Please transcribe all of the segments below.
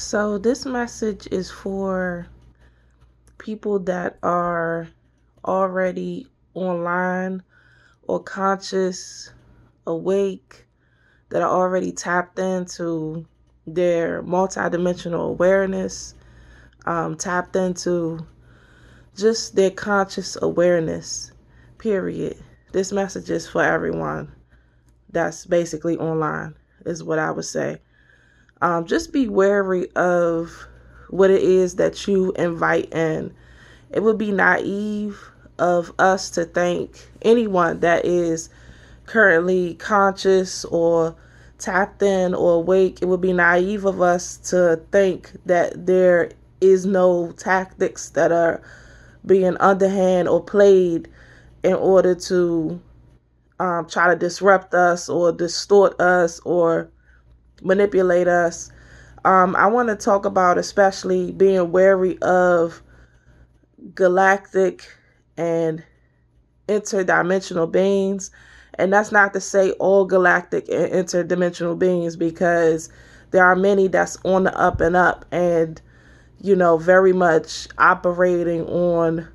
So this message is for people that are already online or conscious, awake, that are already tapped into their multidimensional awareness, tapped into just their conscious awareness, period. This message is for everyone that's basically online, is what I would say. Just be wary of what it is that you invite in. It would be naive of us to think anyone that is currently conscious or tapped in or awake, it would be naive of us to think that there is no tactics that are being underhand or played in order to try to disrupt us or distort us or manipulate us. I want to talk about especially being wary of galactic and interdimensional beings. And that's not to say all galactic and interdimensional beings, because there are many that's on the up and up and, very much operating on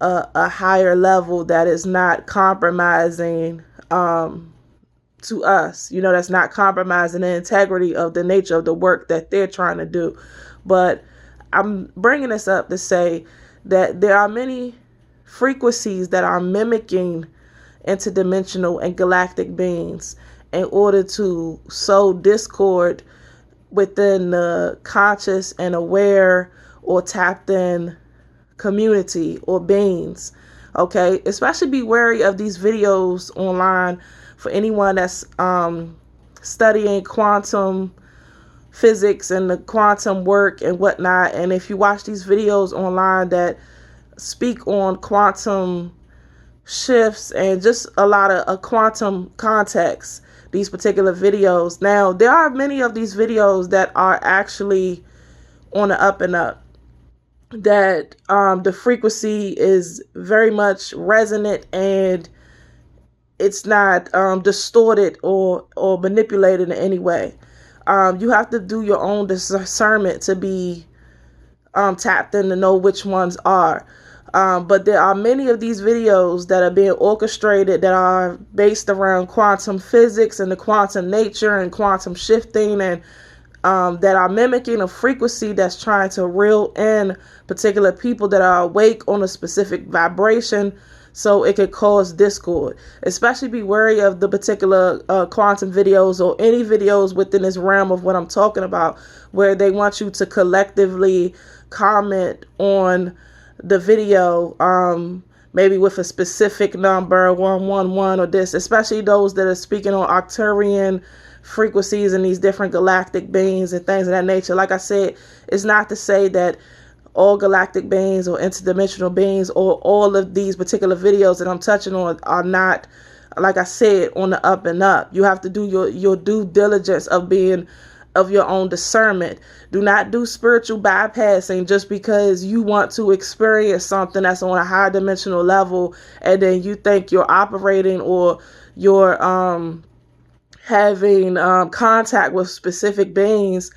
a higher level that is not compromising to us, that's not compromising the integrity of the nature of the work that they're trying to do. But I'm bringing this up to say that there are many frequencies that are mimicking interdimensional and galactic beings in order to sow discord within the conscious and aware or tapped in community or beings. Okay, especially be wary of these videos online for anyone that's studying quantum physics and the quantum work and whatnot. And if you watch these videos online that speak on quantum shifts and just a lot of a quantum context, these particular videos. Now, there are many of these videos that are actually on the up and up, that the frequency is very much resonant and it's not distorted or manipulated in any way. You have to do your own discernment to be tapped in to know which ones are. But there are many of these videos that are being orchestrated that are based around quantum physics and the quantum nature and quantum shifting, and that are mimicking a frequency that's trying to reel in particular people that are awake on a specific vibration, so it could cause discord. Especially be wary of the particular quantum videos or any videos within this realm of what I'm talking about, where they want you to collectively comment on the video, maybe with a specific number, 111 or this, especially those that are speaking on Arcturian frequencies and these different galactic beings and things of that nature. Like I said, it's not to say that all galactic beings or interdimensional beings or all of these particular videos that I'm touching on are not, like I said, on the up and up. You have to do your due diligence of your own discernment. Do not do spiritual bypassing just because you want to experience something that's on a higher dimensional level, and then you think you're operating or you're having contact with specific beings,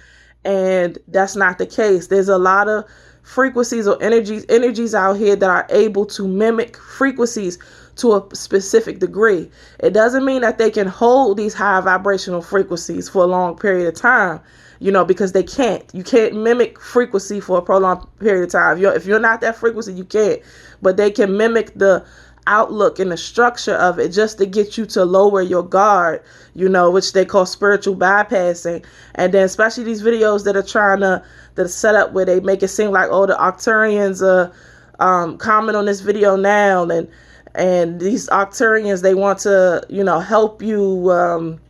and that's not the case. There's a lot of frequencies or energies out here that are able to mimic frequencies to a specific degree. It doesn't mean that they can hold these high vibrational frequencies for a long period of time, because they can't. You can't mimic frequency for a prolonged period of time. If you're not that frequency, you can't. But they can mimic the outlook and the structure of it just to get you to lower your guard, which they call spiritual bypassing. And then especially these videos that are trying to set up where they make it seem like, oh, the Arcturians comment on this video now, and these Arcturians, they want to, help you,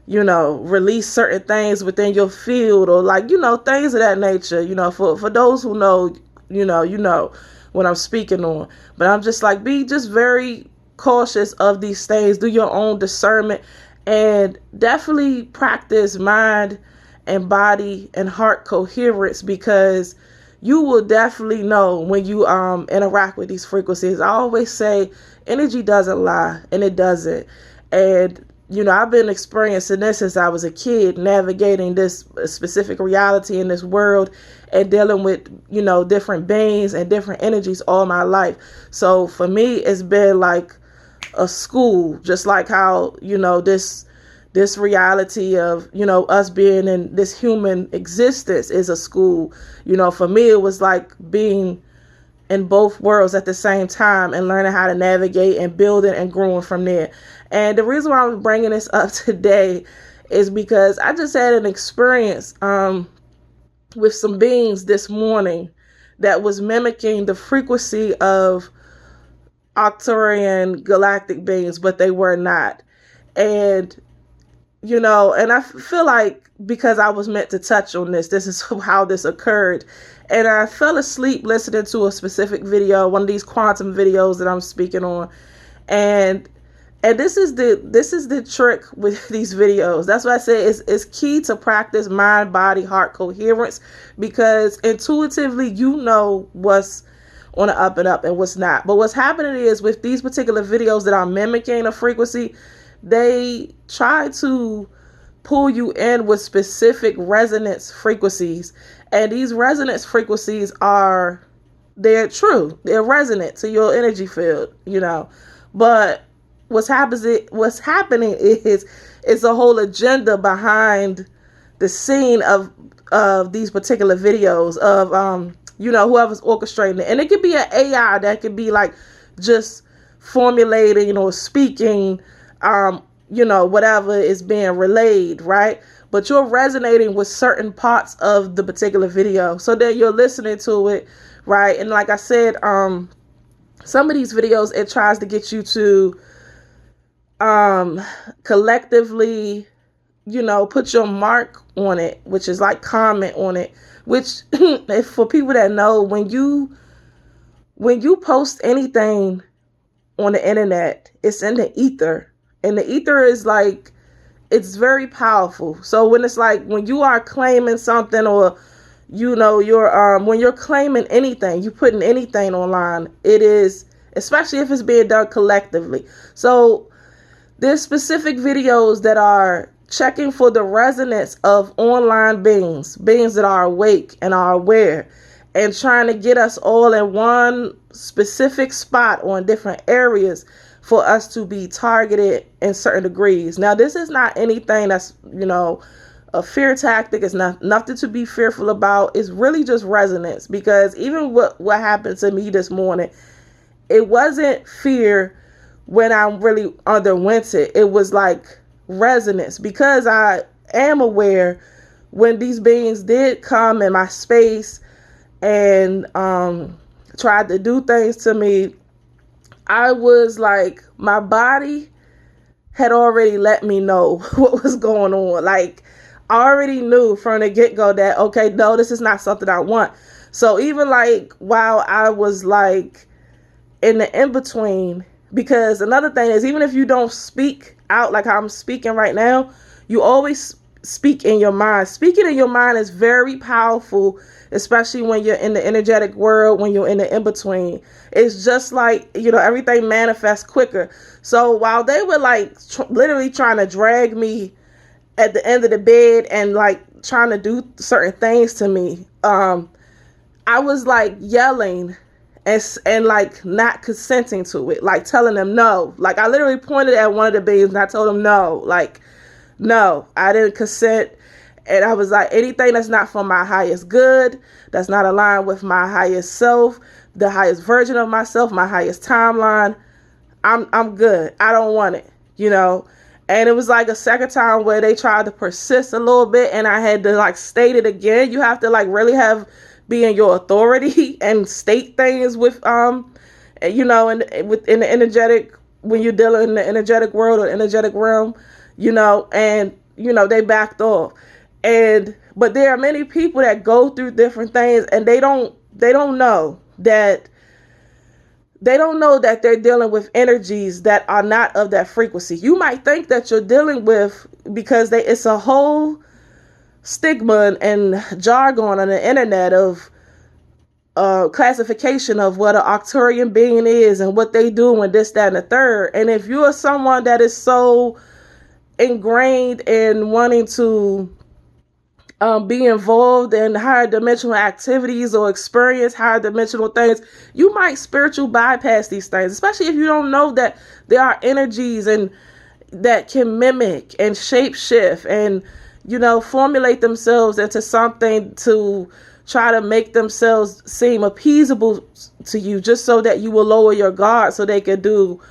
release certain things within your field, or things of that nature. For those who know, you know what I'm speaking on. But I'm just like, be just very cautious of these things. Do your own discernment, and definitely practice mind and body and heart coherence, because you will definitely know when you interact with these frequencies. I always say energy doesn't lie, and it doesn't. And I've been experiencing this since I was a kid, navigating this specific reality in this world and dealing with, different beings and different energies all my life. So for me, it's been like a school, just like how, this reality of, us being in this human existence is a school. For me, it was like being in both worlds at the same time and learning how to navigate and building and growing from there. And the reason why I'm bringing this up today is because I just had an experience with some beings this morning that was mimicking the frequency of Arcturian galactic beings, but they were not. And and I feel like because I was meant to touch on this is how this occurred. And I fell asleep listening to a specific video, one of these quantum videos that I'm speaking on. And this is the trick with these videos. That's why I say it's key to practice mind, body, heart coherence, because intuitively you know what's on the up and up and what's not. But what's happening is with these particular videos that are mimicking a frequency, they try to pull you in with specific resonance frequencies. And these resonance frequencies they're true. They're resonant to your energy field, But what's happening is it's a whole agenda behind the scene of these particular videos of whoever's orchestrating it. And it could be an AI that could be like just formulating or speaking whatever is being relayed, right? But you're resonating with certain parts of the particular video. So then you're listening to it, right? And like I said, some of these videos, it tries to get you to collectively, put your mark on it, which is like comment on it, which for people that know, when you post anything on the internet, it's in the ether. And the ether is like, it's very powerful. So when it's like, when you are claiming something, or, you're, when you're claiming anything, you putting anything online, it is, especially if it's being done collectively. So there's specific videos that are checking for the resonance of online beings that are awake and are aware, and trying to get us all in one specific spot or in different areas for us to be targeted in certain degrees. Now, this is not anything that's, a fear tactic. It's nothing to be fearful about. It's really just resonance, because even what happened to me this morning, it wasn't fear when I really underwent it. It was like resonance, because I am aware when these beings did come in my space and tried to do things to me. I was like, my body had already let me know what was going on. Like, I already knew from the get-go that, okay, no, this is not something I want. So even like while I was like in the in-between, because another thing is, even if you don't speak out like how I'm speaking right now, you always speak in your mind. Speaking in your mind is very powerful, especially when you're in the energetic world, when you're in the in-between. It's just like, everything manifests quicker. So while they were like literally trying to drag me at the end of the bed and like trying to do certain things to me, I was like yelling and like not consenting to it, like telling them no. Like I literally pointed at one of the beings and I told them no, like, no, I didn't consent. And I was like, anything that's not for my highest good, that's not aligned with my highest self, the highest version of myself, my highest timeline, I'm good. I don't want it, And it was like a second time where they tried to persist a little bit, and I had to like state it again. You have to like really be in your authority and state things with and within the energetic, when you're dealing in the energetic world or energetic realm, and they backed off. But there are many people that go through different things, and they don't know that they're dealing with energies that are not of that frequency. You might think that you're dealing with, because it's a whole stigma and jargon on the internet of classification of what an Arcturian being is and what they do and this, that, and the third. And if you are someone that is so ingrained in wanting to be involved in higher dimensional activities or experience higher dimensional things, you might spiritual bypass these things, especially if you don't know that there are energies and that can mimic and shapeshift and, formulate themselves into something to try to make themselves seem appeasable to you, just so that you will lower your guard so they can do,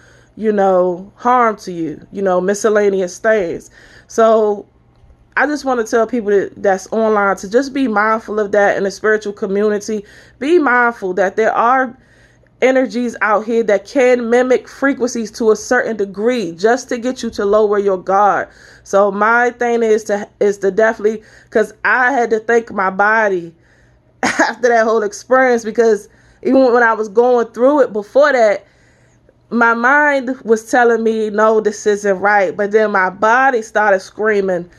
harm to you, miscellaneous things. So I just want to tell people that's online to just be mindful of that in the spiritual community. Be mindful that there are energies out here that can mimic frequencies to a certain degree just to get you to lower your guard. So my thing is to definitely, because I had to thank my body after that whole experience, because even when I was going through it before that, my mind was telling me, no, this isn't right. But then my body started screaming,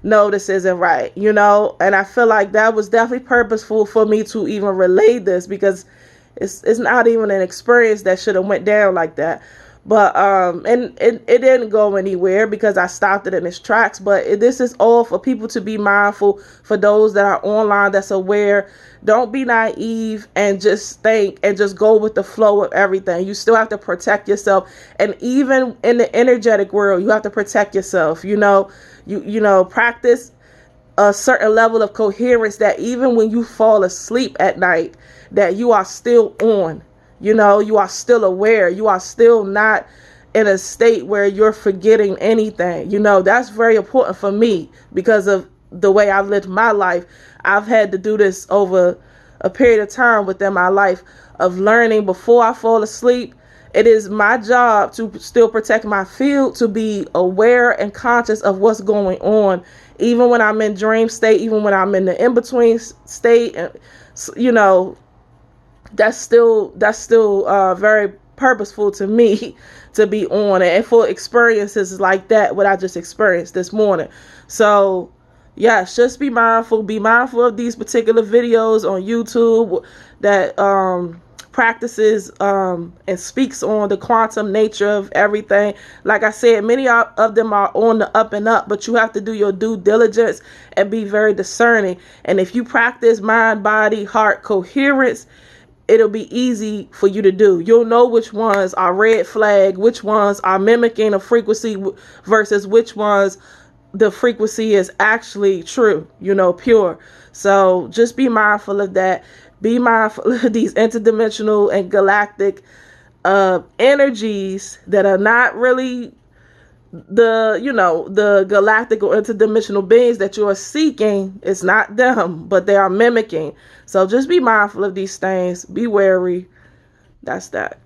no, this isn't right, and I feel like that was definitely purposeful for me to even relay this, because it's not even an experience that should have went down like that. But and it didn't go anywhere because I stopped it in its tracks. But this is all for people to be mindful, for those that are online that's aware. Don't be naive and just think and just go with the flow of everything. You still have to protect yourself, and even in the energetic world, you have to protect yourself. Practice a certain level of coherence, that even when you fall asleep at night, that you are still on. You are still aware. You are still not in a state where you're forgetting anything. That's very important for me because of the way I've lived my life. I've had to do this over a period of time within my life of learning before I fall asleep. It is my job to still protect my field, to be aware and conscious of what's going on, even when I'm in dream state, even when I'm in the in-between state. And, that's still very purposeful to me to be on it, and for experiences like that, what I just experienced this morning. So yes, just be mindful of these particular videos on YouTube that practices and speaks on the quantum nature of everything. Like I said, many of them are on the up and up, but you have to do your due diligence and be very discerning. And if you practice mind, body, heart coherence, it'll be easy for you to do. You'll know which ones are red flag, which ones are mimicking a frequency versus which ones the frequency is actually true, pure. So just be mindful of that. Be mindful of these interdimensional and galactic energies that are not really the galactic or interdimensional beings that you are seeking. It's not them, but they are mimicking. So just be mindful of these things. Be wary. That's that.